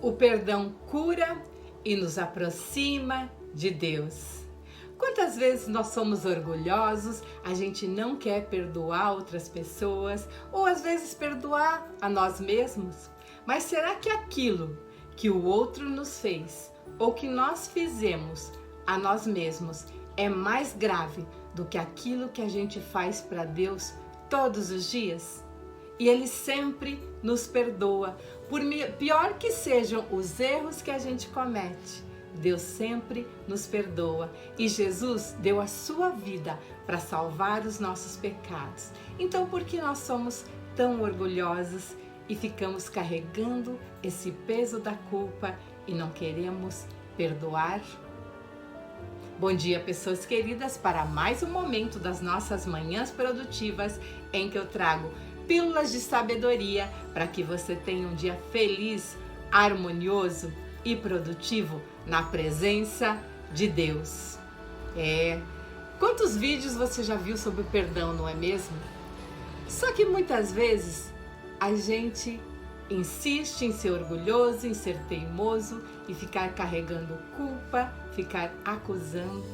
O perdão cura e nos aproxima de Deus. Quantas vezes nós somos orgulhosos, a gente não quer perdoar outras pessoas ou às vezes perdoar a nós mesmos? Mas será que aquilo que o outro nos fez ou que nós fizemos a nós mesmos é mais grave do que aquilo que a gente faz para Deus todos os dias? E Ele sempre nos perdoa, por pior que sejam os erros que a gente comete. Deus sempre nos perdoa e Jesus deu a sua vida para salvar os nossos pecados. Então, por que nós somos tão orgulhosos e ficamos carregando esse peso da culpa e não queremos perdoar? Bom dia, pessoas queridas, para mais um momento das nossas manhãs produtivas em que eu trago pílulas de sabedoria para que você tenha um dia feliz, harmonioso e produtivo na presença de Deus. Quantos vídeos você já viu sobre o perdão, não é mesmo? Só que muitas vezes a gente insiste em ser orgulhoso, em ser teimoso e ficar carregando culpa, ficar acusando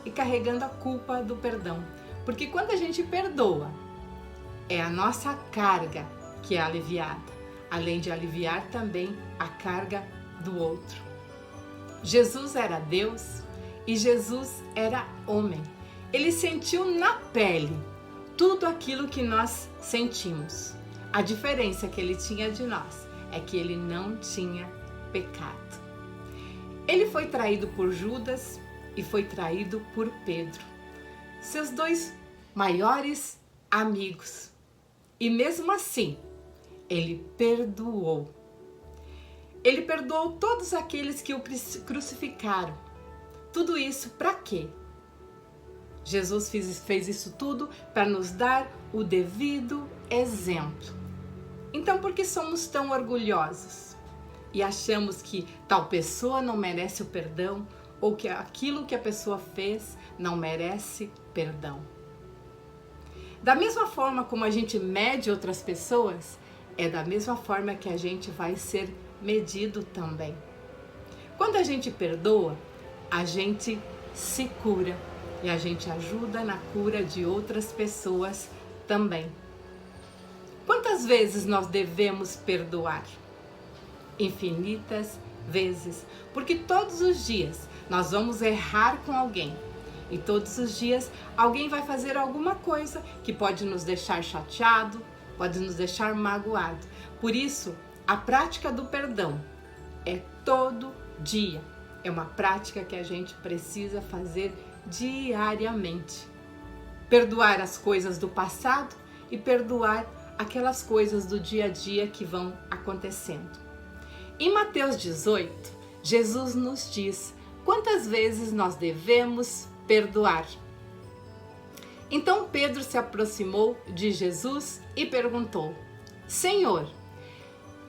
e carregando a culpa do perdão. Porque quando a gente perdoa, é a nossa carga que é aliviada, além de aliviar também a carga do outro. Jesus era Deus e Jesus era homem. Ele sentiu na pele tudo aquilo que nós sentimos. A diferença que ele tinha de nós é que ele não tinha pecado. Ele foi traído por Judas e foi traído por Pedro, seus dois maiores amigos. E mesmo assim, ele perdoou. Ele perdoou todos aqueles que o crucificaram. Tudo isso para quê? Jesus fez isso tudo para nos dar o devido exemplo. Então, por que somos tão orgulhosos e achamos que tal pessoa não merece o perdão ou que aquilo que a pessoa fez não merece perdão? Da mesma forma como a gente mede outras pessoas, é da mesma forma que a gente vai ser medido também. Quando a gente perdoa, a gente se cura e a gente ajuda na cura de outras pessoas também. Quantas vezes nós devemos perdoar? Infinitas vezes, porque todos os dias nós vamos errar com alguém. E todos os dias alguém vai fazer alguma coisa que pode nos deixar chateado, pode nos deixar magoado. Por isso, a prática do perdão é todo dia. É uma prática que a gente precisa fazer diariamente. Perdoar as coisas do passado e perdoar aquelas coisas do dia a dia que vão acontecendo. Em Mateus 18, Jesus nos diz quantas vezes nós devemos perdoar. Então Pedro se aproximou de Jesus e perguntou: Senhor,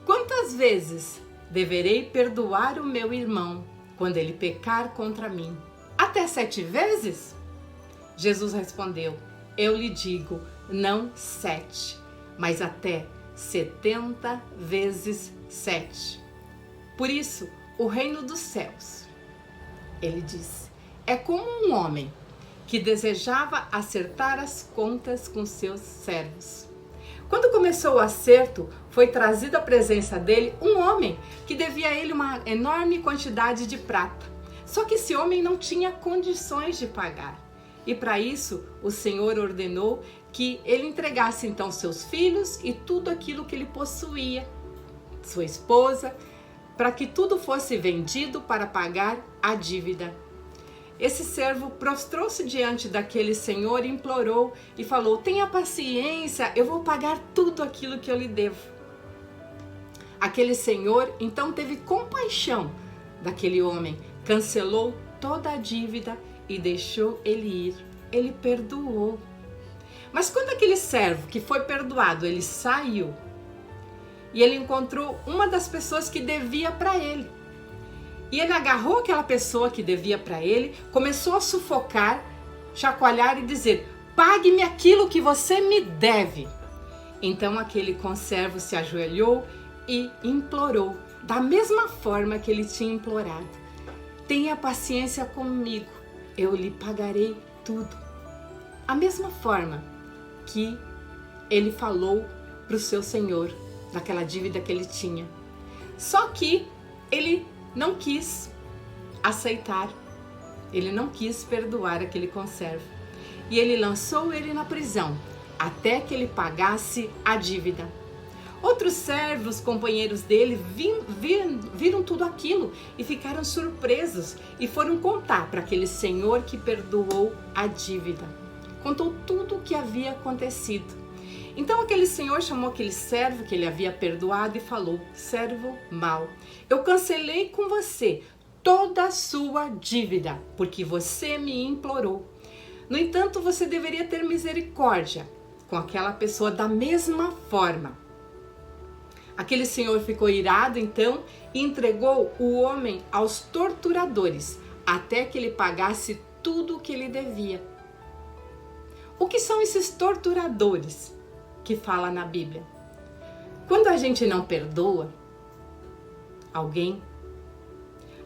quantas vezes deverei perdoar o meu irmão quando ele pecar contra mim? Até 7 vezes? Jesus respondeu: Eu lhe digo, não 7, mas até 70 vezes 7. Por isso, o reino dos céus, ele disse, é como um homem que desejava acertar as contas com seus servos. Quando começou o acerto, foi trazido à presença dele um homem que devia a ele uma enorme quantidade de prata. Só que esse homem não tinha condições de pagar. E para isso, o Senhor ordenou que ele entregasse então seus filhos e tudo aquilo que ele possuía, sua esposa, para que tudo fosse vendido para pagar a dívida. Esse servo prostrou-se diante daquele senhor e implorou e falou: tenha paciência, eu vou pagar tudo aquilo que eu lhe devo. Aquele senhor então teve compaixão daquele homem, cancelou toda a dívida e deixou ele ir. Ele perdoou. Mas quando aquele servo que foi perdoado, ele saiu e ele encontrou uma das pessoas que devia para ele. E ele agarrou aquela pessoa que devia para ele, começou a sufocar, chacoalhar e dizer: pague-me aquilo que você me deve. Então aquele conservo se ajoelhou e implorou da mesma forma que ele tinha implorado: tenha paciência comigo, eu lhe pagarei tudo. A mesma forma que ele falou para o seu senhor, daquela dívida que ele tinha. Só que ele não quis aceitar, ele não quis perdoar aquele conservo. E ele lançou ele na prisão, até que ele pagasse a dívida. Outros servos, companheiros dele, viram tudo aquilo e ficaram surpresos e foram contar para aquele senhor que perdoou a dívida. Contou tudo o que havia acontecido. Então aquele senhor chamou aquele servo que ele havia perdoado e falou: servo mau, eu cancelei com você toda a sua dívida, porque você me implorou. No entanto, você deveria ter misericórdia com aquela pessoa da mesma forma. Aquele senhor ficou irado então e entregou o homem aos torturadores até que ele pagasse tudo o que ele devia. O que são esses torturadores que fala na Bíblia? Quando a gente não perdoa alguém,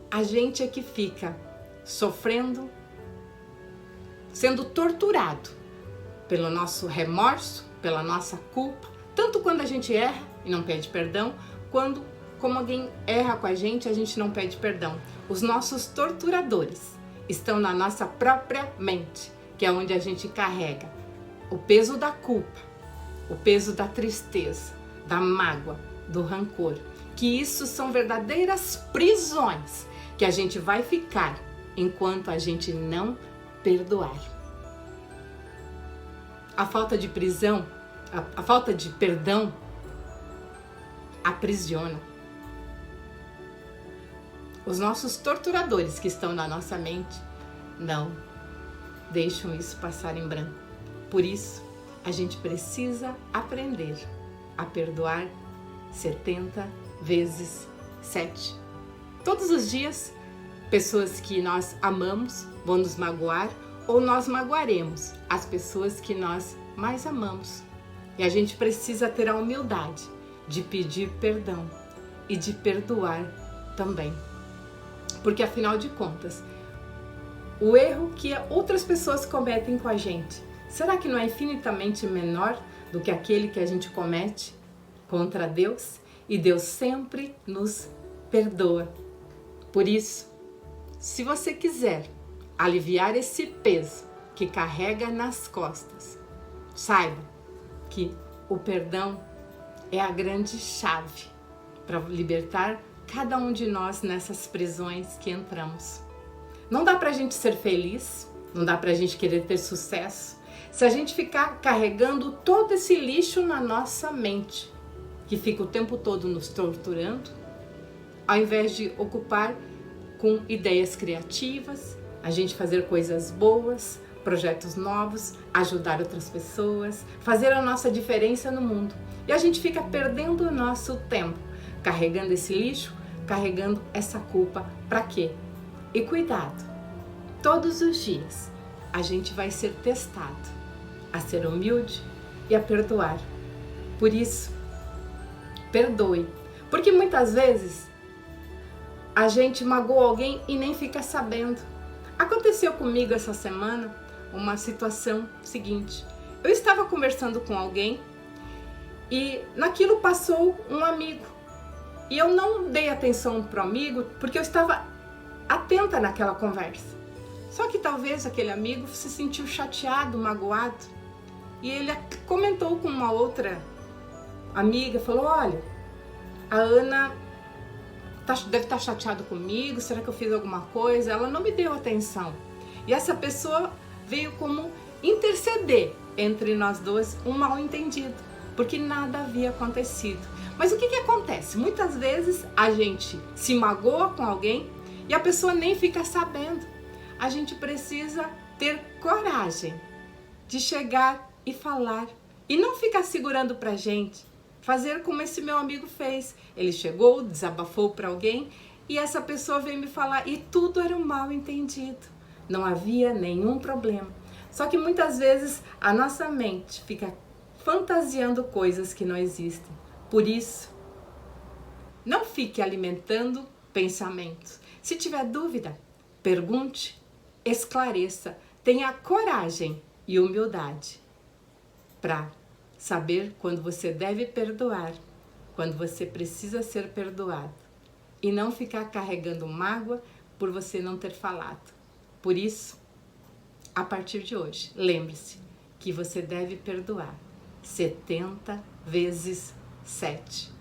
a gente é que fica sofrendo, sendo torturado pelo nosso remorso, pela nossa culpa, tanto quando a gente erra e não pede perdão, como alguém erra com a gente não pede perdão. Os nossos torturadores estão na nossa própria mente, que é onde a gente carrega o peso da culpa, o peso da tristeza, da mágoa, do rancor, que isso são verdadeiras prisões que a gente vai ficar enquanto a gente não perdoar. A falta de prisão, a falta de perdão aprisiona. Os nossos torturadores que estão na nossa mente não deixam isso passar em branco. Por isso, a gente precisa aprender a perdoar 70 vezes 7. Todos os dias, pessoas que nós amamos vão nos magoar ou nós magoaremos as pessoas que nós mais amamos. E a gente precisa ter a humildade de pedir perdão e de perdoar também. Porque afinal de contas, o erro que outras pessoas cometem com a gente, será que não é infinitamente menor do que aquele que a gente comete contra Deus? E Deus sempre nos perdoa. Por isso, se você quiser aliviar esse peso que carrega nas costas, saiba que o perdão é a grande chave para libertar cada um de nós nessas prisões que entramos. Não dá pra gente ser feliz, não dá pra gente querer ter sucesso, se a gente ficar carregando todo esse lixo na nossa mente, que fica o tempo todo nos torturando, ao invés de ocupar com ideias criativas, a gente fazer coisas boas, projetos novos, ajudar outras pessoas, fazer a nossa diferença no mundo. E a gente fica perdendo o nosso tempo, carregando esse lixo, carregando essa culpa. Para quê? E cuidado, todos os dias a gente vai ser testado a ser humilde e a perdoar. Por isso, perdoe. Porque muitas vezes a gente magoa alguém e nem fica sabendo. Aconteceu comigo essa semana uma situação seguinte. Eu estava conversando com alguém e naquilo passou um amigo. E eu não dei atenção para o amigo porque eu estava atenta naquela conversa. Só que talvez aquele amigo se sentiu chateado, magoado. E ele comentou com uma outra amiga, falou: olha, a Ana deve estar chateada comigo, será que eu fiz alguma coisa? Ela não me deu atenção. E essa pessoa veio como interceder entre nós dois, um mal entendido, porque nada havia acontecido. Mas o que acontece? Muitas vezes a gente se magoa com alguém e a pessoa nem fica sabendo. A gente precisa ter coragem de chegar e falar e não ficar segurando pra gente. Fazer como esse meu amigo fez. Ele chegou, desabafou para alguém e essa pessoa veio me falar e tudo era um mal entendido. Não havia nenhum problema. Só que muitas vezes a nossa mente fica fantasiando coisas que não existem. Por isso, Não fique alimentando pensamentos. Se tiver dúvida, pergunte, esclareça, tenha coragem e humildade para saber quando você deve perdoar, quando você precisa ser perdoado e não ficar carregando mágoa por você não ter falado. Por isso, a partir de hoje, lembre-se que você deve perdoar 70 vezes 7.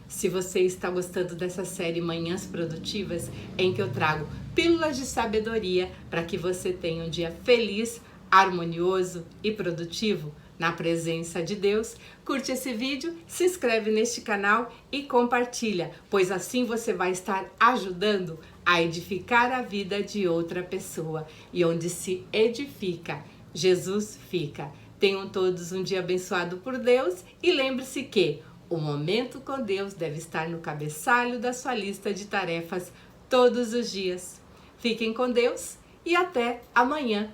Se você está gostando dessa série Manhãs Produtivas, em que eu trago pílulas de sabedoria para que você tenha um dia feliz, harmonioso e produtivo na presença de Deus, curte esse vídeo, se inscreve neste canal e compartilha, pois assim você vai estar ajudando a edificar a vida de outra pessoa. E onde se edifica, Jesus fica. Tenham todos um dia abençoado por Deus e lembre-se que o momento com Deus deve estar no cabeçalho da sua lista de tarefas todos os dias. Fiquem com Deus e até amanhã.